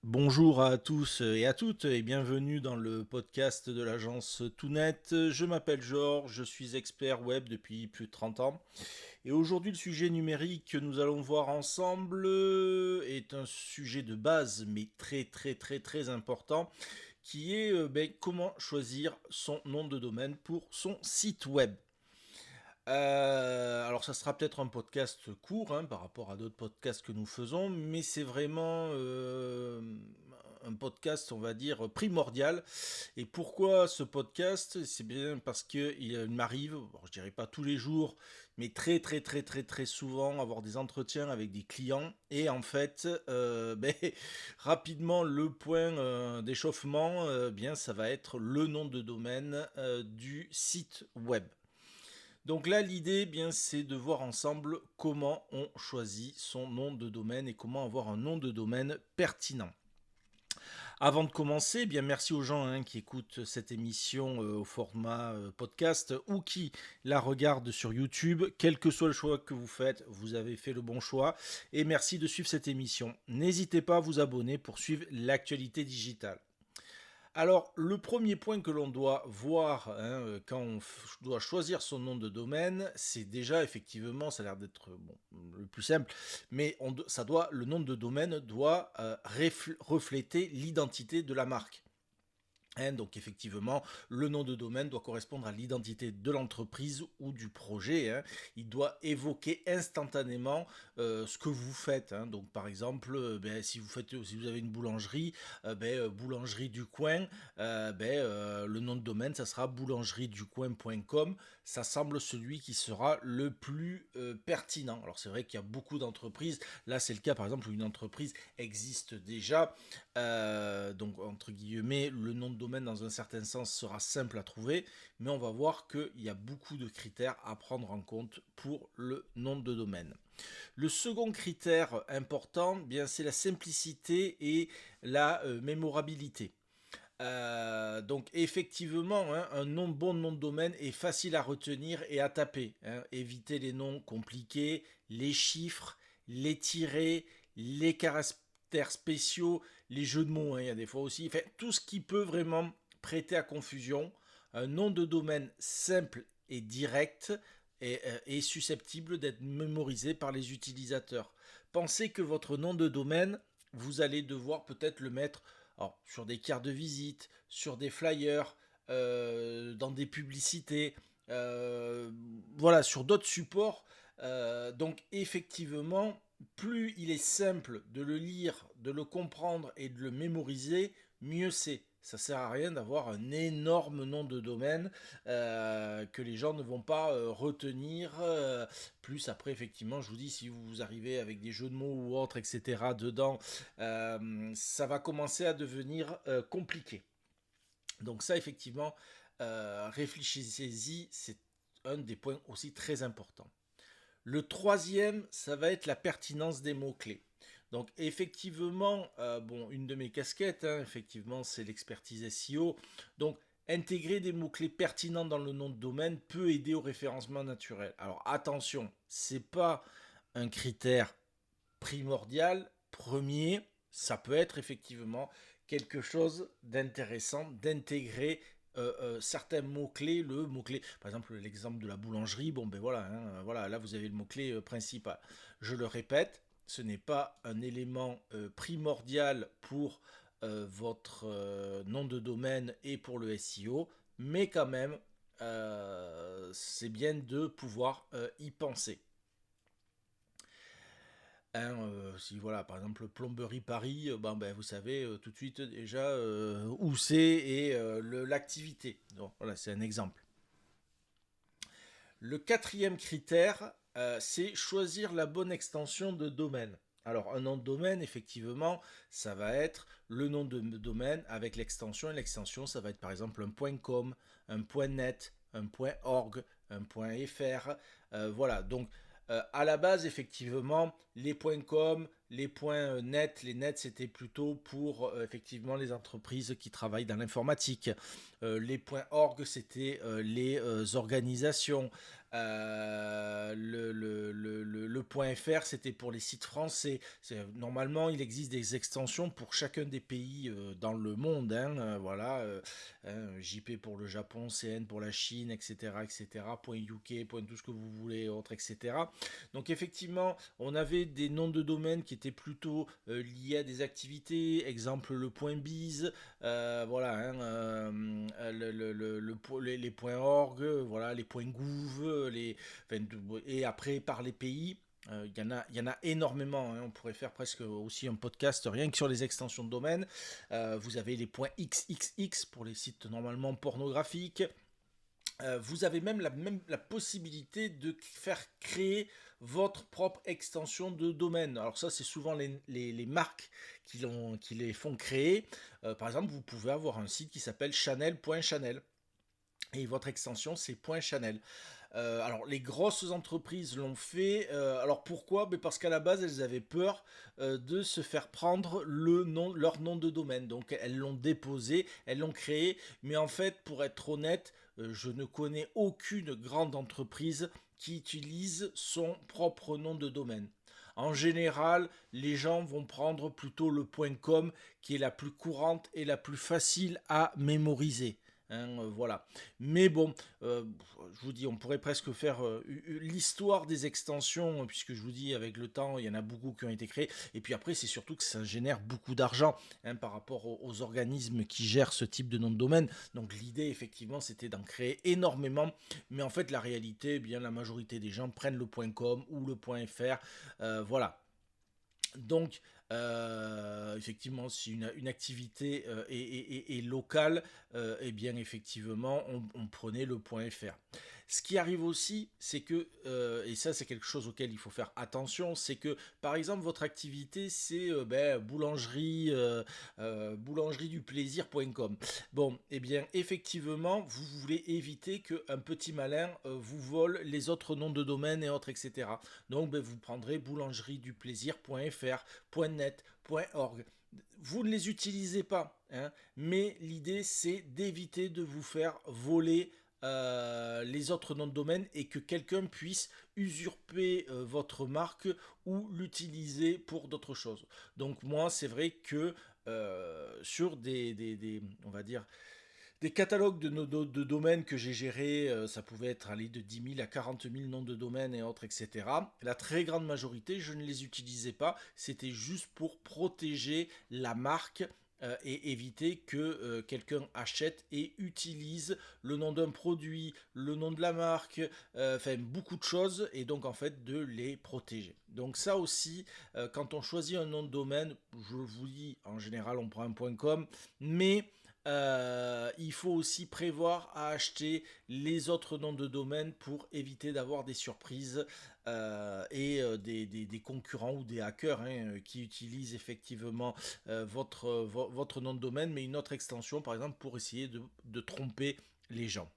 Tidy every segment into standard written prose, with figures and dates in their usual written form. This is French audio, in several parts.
Bonjour à tous et à toutes et bienvenue dans le podcast de l'agence Toutnet. Je m'appelle Georges, je suis expert web depuis plus de 30 ans et aujourd'hui le sujet numérique que nous allons voir ensemble est un sujet de base mais très important qui est comment choisir son nom de domaine pour son site web. Alors ça sera peut-être un podcast court par rapport à d'autres podcasts que nous faisons, mais c'est vraiment un podcast, on va dire, primordial. Et pourquoi ce podcast? C'est bien parce qu'il m'arrive, bon, je dirais pas tous les jours, mais très souvent avoir des entretiens avec des clients. Et en fait, rapidement, le point d'échauffement, bien, ça va être le nom de domaine du site web. Donc là, l'idée, bien, c'est de voir ensemble comment on choisit son nom de domaine et comment avoir un nom de domaine pertinent. Avant de commencer, bien merci aux gens qui écoutent cette émission au format podcast ou qui la regardent sur YouTube. Quel que soit le choix que vous faites, vous avez fait le bon choix. Et merci de suivre cette émission. N'hésitez pas à vous abonner pour suivre l'actualité digitale. Alors, le premier point que l'on doit voir quand on doit choisir son nom de domaine, c'est déjà effectivement, ça a l'air d'être bon, le plus simple, mais le nom de domaine doit refléter l'identité de la marque. Donc effectivement, le nom de domaine doit correspondre à l'identité de l'entreprise ou du projet. Il doit évoquer instantanément ce que vous faites. Donc par exemple, si vous avez une boulangerie, boulangerie du coin, le nom de domaine, ça sera boulangerieducoin.com. Ça semble celui qui sera le plus pertinent. Alors c'est vrai qu'il y a beaucoup d'entreprises. Là, c'est le cas par exemple où une entreprise existe déjà. Donc entre guillemets, le nom de domaine dans un certain sens sera simple à trouver, mais on va voir qu'il y a beaucoup de critères à prendre en compte pour le nom de domaine. Le second critère important, bien, c'est la simplicité et la mémorabilité. Donc effectivement, bon nom de domaine est facile à retenir et à taper. Évitez les noms compliqués, les chiffres, les tirets, les caractères spéciaux, les jeux de mots. Il y a des fois aussi. Enfin, tout ce qui peut vraiment prêter à confusion. Un nom de domaine simple et direct est susceptible d'être mémorisé par les utilisateurs. Pensez que votre nom de domaine, vous allez devoir peut-être le mettre sur des cartes de visite, sur des flyers, dans des publicités, voilà, sur d'autres supports. Donc effectivement, plus il est simple de le lire, de le comprendre et de le mémoriser, mieux c'est. Ça sert à rien d'avoir un énorme nom de domaine que les gens ne vont pas retenir. Plus après, effectivement, je vous dis, si vous arrivez avec des jeux de mots ou autres, etc., dedans, ça va commencer à devenir compliqué. Donc ça, effectivement, réfléchissez-y, c'est un des points aussi très importants. Le troisième, ça va être la pertinence des mots-clés. Donc effectivement, une de mes casquettes, effectivement, c'est l'expertise SEO. Donc intégrer des mots-clés pertinents dans le nom de domaine peut aider au référencement naturel. Alors attention, c'est pas un critère primordial, premier, ça peut être effectivement quelque chose d'intéressant d'intégrer certains mots-clés, le mot-clé, par exemple l'exemple de la boulangerie, bon ben voilà, voilà, là vous avez le mot-clé principal. Je le répète, ce n'est pas un élément primordial pour votre nom de domaine et pour le SEO, mais quand même, c'est bien de pouvoir y penser. Si voilà, par exemple plomberie Paris, vous savez tout de suite déjà où c'est et l'activité. Donc voilà, c'est un exemple. Le quatrième critère, c'est choisir la bonne extension de domaine. Alors un nom de domaine, effectivement, ça va être le nom de domaine avec l'extension. Et l'extension, ça va être par exemple un .com, un .net, un .org, un .fr. Voilà, donc à la base, effectivement, les .com, Les points net, les nets, c'était plutôt pour effectivement les entreprises qui travaillent dans l'informatique. Les points org, c'était les organisations. Le point .fr, c'était pour les sites français. Normalement, il existe des extensions pour chacun des pays dans le monde. Hein, voilà, JP pour le Japon, CN pour la Chine, etc., etc. Point .uk, point tout ce que vous voulez, autre, etc. Donc effectivement, on avait des noms de domaine qui étaient plutôt liés à des activités. Exemple, le point .biz, voilà, hein, les points .org, voilà, les points .gouv, enfin, et après par les pays. Il y en a énormément, hein. On pourrait faire presque aussi un podcast rien que sur les extensions de domaine. Vous avez les points XXX pour les sites normalement pornographiques. Vous avez même la possibilité de faire créer votre propre extension de domaine. Alors ça, c'est souvent les marques qui les font créer. Par exemple, vous pouvez avoir un site qui s'appelle chanel.chanel. Et votre extension, c'est .chanel. Alors les grosses entreprises l'ont fait. Alors pourquoi? Parce qu'à la base elles avaient peur de se faire prendre leur nom de domaine. Donc elles l'ont déposé, elles l'ont créé. Mais en fait, pour être honnête, je ne connais aucune grande entreprise qui utilise son propre nom de domaine. En général, les gens vont prendre plutôt le .com qui est la plus courante et la plus facile à mémoriser. Hein, voilà. Mais bon, je vous dis, on pourrait presque faire l'histoire des extensions, puisque je vous dis, avec le temps, il y en a beaucoup qui ont été créées. Et puis après, c'est surtout que ça génère beaucoup d'argent, hein, par rapport aux organismes qui gèrent ce type de nom de domaine. Donc l'idée, effectivement, c'était d'en créer énormément. Mais en fait, la réalité, eh bien, la majorité des gens prennent le .com ou le .fr. Voilà. Donc, effectivement, si une activité est locale, eh bien, effectivement, on prenait le .fr. Ce qui arrive aussi, c'est que, et ça c'est quelque chose auquel il faut faire attention, c'est que par exemple votre activité c'est boulangerie du plaisir.com. Bon, eh bien effectivement vous voulez éviter qu'un petit malin vous vole les autres noms de domaine et autres, etc. Donc vous prendrez boulangerieduplaisir.fr, .net, .org. Vous ne les utilisez pas, hein, mais l'idée c'est d'éviter de vous faire voler les autres noms de domaine et que quelqu'un puisse usurper votre marque ou l'utiliser pour d'autres choses. Donc moi c'est vrai que sur on va dire des catalogues de domaines que j'ai gérés, ça pouvait être aller de 10 000 à 40 000 noms de domaines et autres, etc. La très grande majorité, je ne les utilisais pas. C'était juste pour protéger la marque et éviter que quelqu'un achète et utilise le nom d'un produit, le nom de la marque, enfin beaucoup de choses, et donc en fait de les protéger. Donc ça aussi, quand on choisit un nom de domaine, je vous dis, en général on prend un .com, mais il faut aussi prévoir à acheter les autres noms de domaine pour éviter d'avoir des surprises et des concurrents ou des hackers, hein, qui utilisent effectivement votre nom de domaine, mais une autre extension par exemple pour essayer de tromper les gens.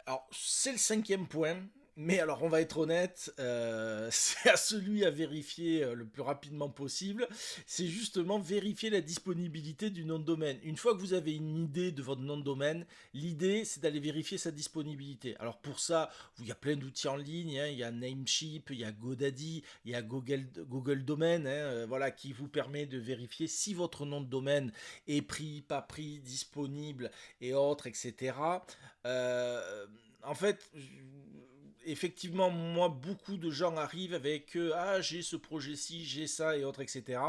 Alors c'est le cinquième point. Mais alors, on va être honnête, c'est à celui à vérifier le plus rapidement possible. C'est justement vérifier la disponibilité du nom de domaine. Une fois que vous avez une idée de votre nom de domaine, l'idée, c'est d'aller vérifier sa disponibilité. Alors pour ça, il y a plein d'outils en ligne, hein. Il y a Namecheap, il y a GoDaddy, il y a Google Domain, hein, voilà, qui vous permet de vérifier si votre nom de domaine est pris, pas pris, disponible et autres, etc. En fait, effectivement, moi, beaucoup de gens arrivent avec j'ai ce projet-ci, j'ai ça et autres, etc.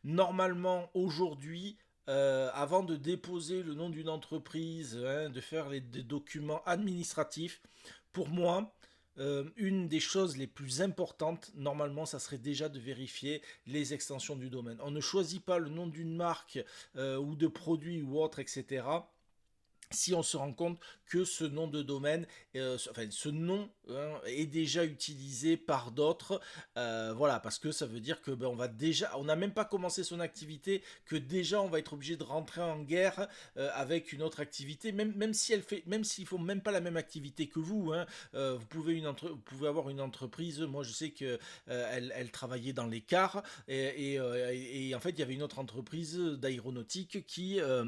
Normalement, aujourd'hui, avant de déposer le nom d'une entreprise, hein, de faire des documents administratifs, pour moi, une des choses les plus importantes, normalement, ça serait déjà de vérifier les extensions du domaine. On ne choisit pas le nom d'une marque ou de produit ou autre, etc., si on se rend compte que ce nom de domaine, ce nom hein, est déjà utilisé par d'autres, voilà, parce que ça veut dire que ben, on n'a même pas commencé son activité, que déjà on va être obligé de rentrer en guerre avec une autre activité, même si même s'ils font même pas la même activité que vous, hein, vous pouvez avoir une entreprise. Moi, je sais que elle travaillait dans les cars et en fait, il y avait une autre entreprise d'aéronautique qui a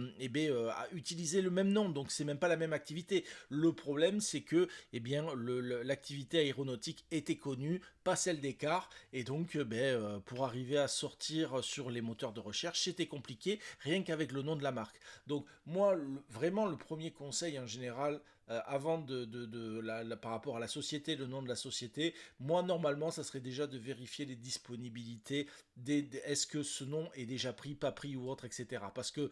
utilisé le même nom, donc c'est même pas la même activité. Le problème, c'est que l'activité aéronautique était connue, pas celle des cars, et donc pour arriver à sortir sur les moteurs de recherche, c'était compliqué, rien qu'avec le nom de la marque. Donc moi, vraiment, le premier conseil en général, avant par rapport à la société, le nom de la société, moi normalement ça serait déjà de vérifier les disponibilités, est-ce que ce nom est déjà pris, pas pris ou autre, etc. Parce que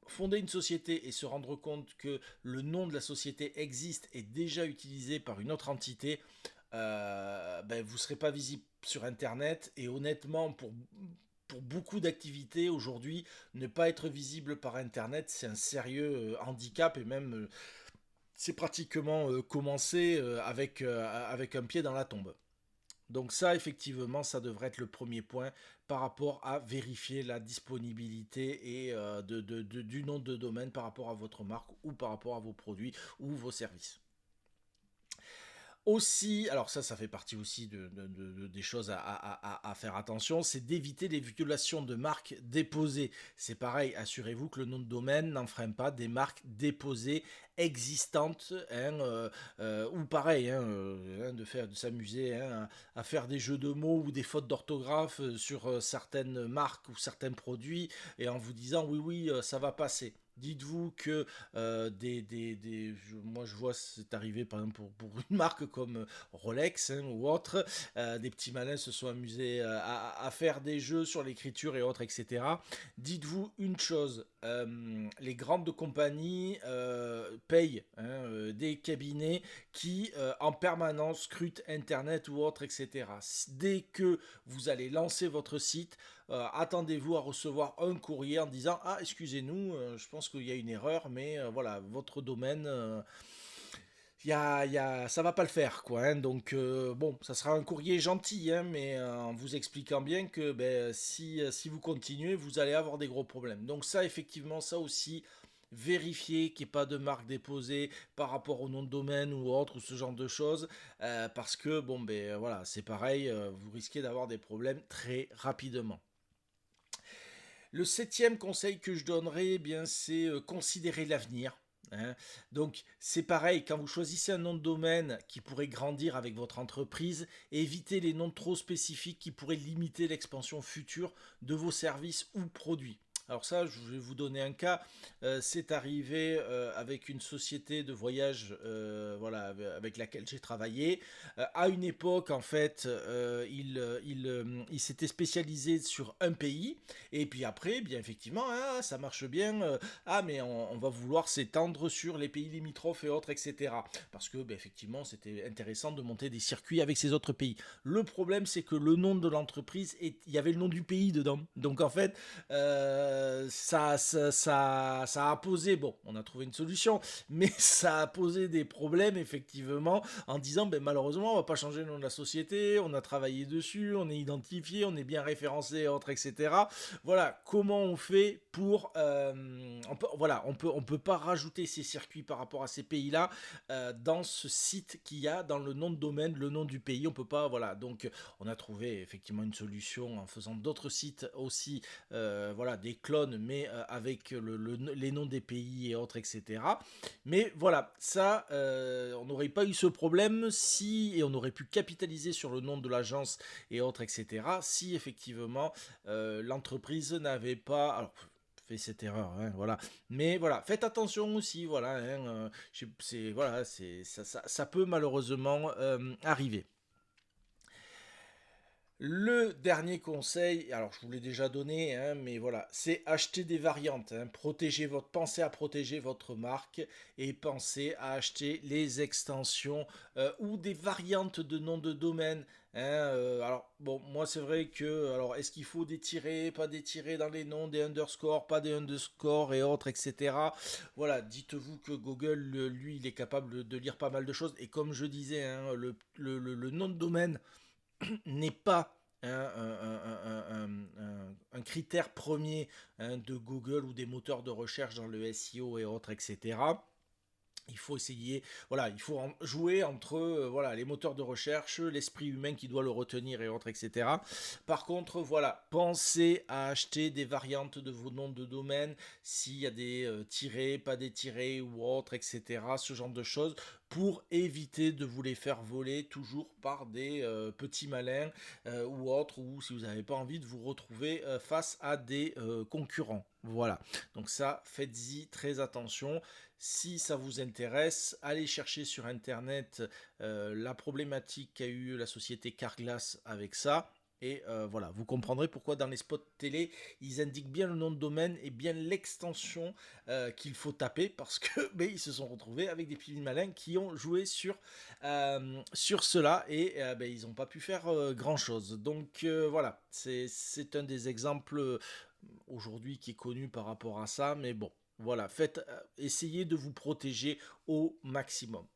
fonder une société et se rendre compte que le nom de la société existe et déjà utilisé par une autre entité, vous ne serez pas visible sur Internet. Et honnêtement, pour beaucoup d'activités aujourd'hui, ne pas être visible par Internet, c'est un sérieux handicap et même c'est pratiquement commencer avec un pied dans la tombe. Donc ça, effectivement, ça devrait être le premier point par rapport à vérifier la disponibilité et du nom de domaine par rapport à votre marque ou par rapport à vos produits ou vos services. Aussi, alors ça fait partie aussi des choses à faire attention, c'est d'éviter les violations de marques déposées. C'est pareil, assurez-vous que le nom de domaine n'enfreint pas des marques déposées existantes, hein, ou pareil, hein, de s'amuser hein, à faire des jeux de mots ou des fautes d'orthographe sur certaines marques ou certains produits et en vous disant oui oui ça va passer. Dites-vous que moi je vois c'est arrivé par exemple pour une marque comme Rolex hein, ou autre, des petits malins se sont amusés à faire des jeux sur l'écriture et autres, etc. Dites-vous une chose, les grandes compagnies payent hein, des cabinets qui en permanence scrutent Internet ou autre, etc. Dès que vous allez lancer votre site, attendez-vous à recevoir un courrier en disant ah excusez-nous, je pense qu'il y a une erreur, mais voilà votre domaine, ça va pas le faire quoi. Hein. Donc bon, ça sera un courrier gentil, hein, mais en vous expliquant bien que si vous continuez, vous allez avoir des gros problèmes. Donc ça effectivement, ça aussi. Vérifier qu'il n'y ait pas de marque déposée par rapport au nom de domaine ou autre ou ce genre de choses parce que bon voilà c'est pareil vous risquez d'avoir des problèmes très rapidement. Le septième conseil que je donnerais, eh bien, c'est considérer l'avenir. Hein. Donc c'est pareil, quand vous choisissez un nom de domaine qui pourrait grandir avec votre entreprise, évitez les noms trop spécifiques qui pourraient limiter l'expansion future de vos services ou produits. Alors ça, je vais vous donner un cas. C'est arrivé avec une société de voyage, voilà, avec laquelle j'ai travaillé. À une époque, en fait, il s'était spécialisé sur un pays. Et puis après, bien effectivement, ah, ça marche bien. Mais on va vouloir s'étendre sur les pays limitrophes et autres, etc. Parce que, effectivement, c'était intéressant de monter des circuits avec ces autres pays. Le problème, c'est que le nom de l'entreprise, il y avait le nom du pays dedans. Donc en fait, ça a posé, bon, on a trouvé une solution, mais ça a posé des problèmes, effectivement, en disant, malheureusement, on va pas changer le nom de la société, on a travaillé dessus, on est identifié, on est bien référencé, autres, etc. Voilà, comment on fait pour... on peut pas rajouter ces circuits par rapport à ces pays-là dans ce site qu'il y a, dans le nom de domaine, le nom du pays, on peut pas, voilà. Donc, on a trouvé effectivement une solution en faisant d'autres sites aussi, voilà, des clones, mais avec les noms des pays et autres, etc. Mais voilà, ça, on n'aurait pas eu ce problème si, et on aurait pu capitaliser sur le nom de l'agence et autres, etc. Si effectivement l'entreprise n'avait pas... Alors, fait cette erreur, hein, voilà. Mais voilà, faites attention aussi, voilà, hein, voilà, ça peut malheureusement arriver. Le dernier conseil, alors je vous l'ai déjà donné, hein, mais voilà, c'est acheter des variantes, hein. Pensez à protéger votre marque et pensez à acheter les extensions ou des variantes de nom de domaine, hein. Alors bon, moi c'est vrai que, alors est-ce qu'il faut des tirets, pas des tirets dans les noms, des underscores, pas des underscores et autres, etc. Voilà, dites-vous que Google, lui, il est capable de lire pas mal de choses et comme je disais, hein, le nom de domaine n'est pas un critère premier, hein, de Google ou des moteurs de recherche dans le SEO et autres, etc. Il faut essayer, voilà, il faut jouer entre voilà, les moteurs de recherche, l'esprit humain qui doit le retenir et autres, etc. Par contre, voilà, pensez à acheter des variantes de vos noms de domaine, s'il y a des tirés, pas des tirés ou autres, etc. Ce genre de choses, pour éviter de vous les faire voler toujours par des petits malins ou autres, ou si vous n'avez pas envie de vous retrouver face à des concurrents. Voilà, donc ça, faites-y très attention. Si ça vous intéresse, allez chercher sur Internet la problématique qu'a eu la société Carglass avec ça. Et voilà, vous comprendrez pourquoi dans les spots télé, ils indiquent bien le nom de domaine et bien l'extension qu'il faut taper parce que ben, ils se sont retrouvés avec des petits malins qui ont joué sur cela et ben, ils n'ont pas pu faire grand-chose. Donc voilà, c'est un des exemples aujourd'hui qui est connu par rapport à ça, mais bon, voilà, essayez de vous protéger au maximum.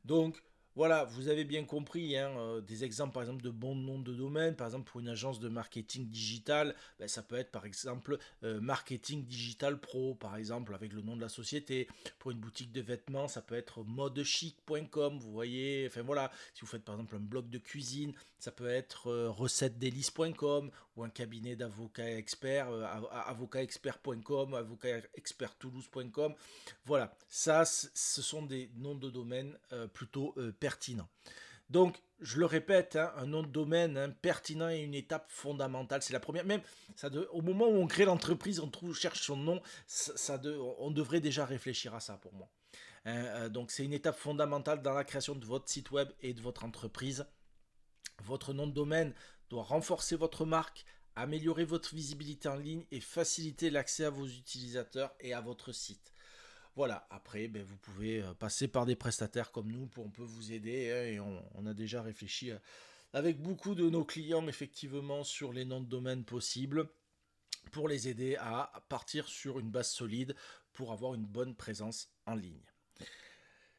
Donc voilà, vous avez bien compris, hein, des exemples par exemple de bons noms de domaine, par exemple pour une agence de marketing digital, ben, ça peut être par exemple Marketing Digital Pro, par exemple avec le nom de la société. Pour une boutique de vêtements, ça peut être modechic.com, vous voyez, enfin voilà, si vous faites par exemple un blog de cuisine, ça peut être recettesdelice.com ou un cabinet d'avocats experts, avocatexpert.com, avocatexperttoulouse.com. Voilà, ça, ce sont des noms de domaine plutôt pertinents. Donc, je le répète, hein, un nom de domaine, hein, pertinent est une étape fondamentale. C'est la première. Même au moment où on crée l'entreprise, cherche son nom, on devrait déjà réfléchir à ça pour moi. Hein, donc, c'est une étape fondamentale dans la création de votre site web et de votre entreprise. Votre nom de domaine doit renforcer votre marque, améliorer votre visibilité en ligne et faciliter l'accès à vos utilisateurs et à votre site. Voilà, après, ben, vous pouvez passer par des prestataires comme nous, on peut vous aider, hein, et on a déjà réfléchi avec beaucoup de nos clients, effectivement, sur les noms de domaine possibles pour les aider à partir sur une base solide pour avoir une bonne présence en ligne.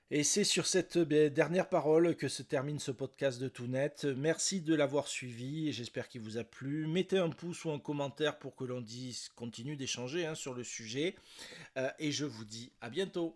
Et c'est sur cette dernière parole que se termine ce podcast de Tout Net. Merci de l'avoir suivi et j'espère qu'il vous a plu. Mettez un pouce ou un commentaire pour que l'on continue d'échanger, hein, sur le sujet. Et je vous dis à bientôt.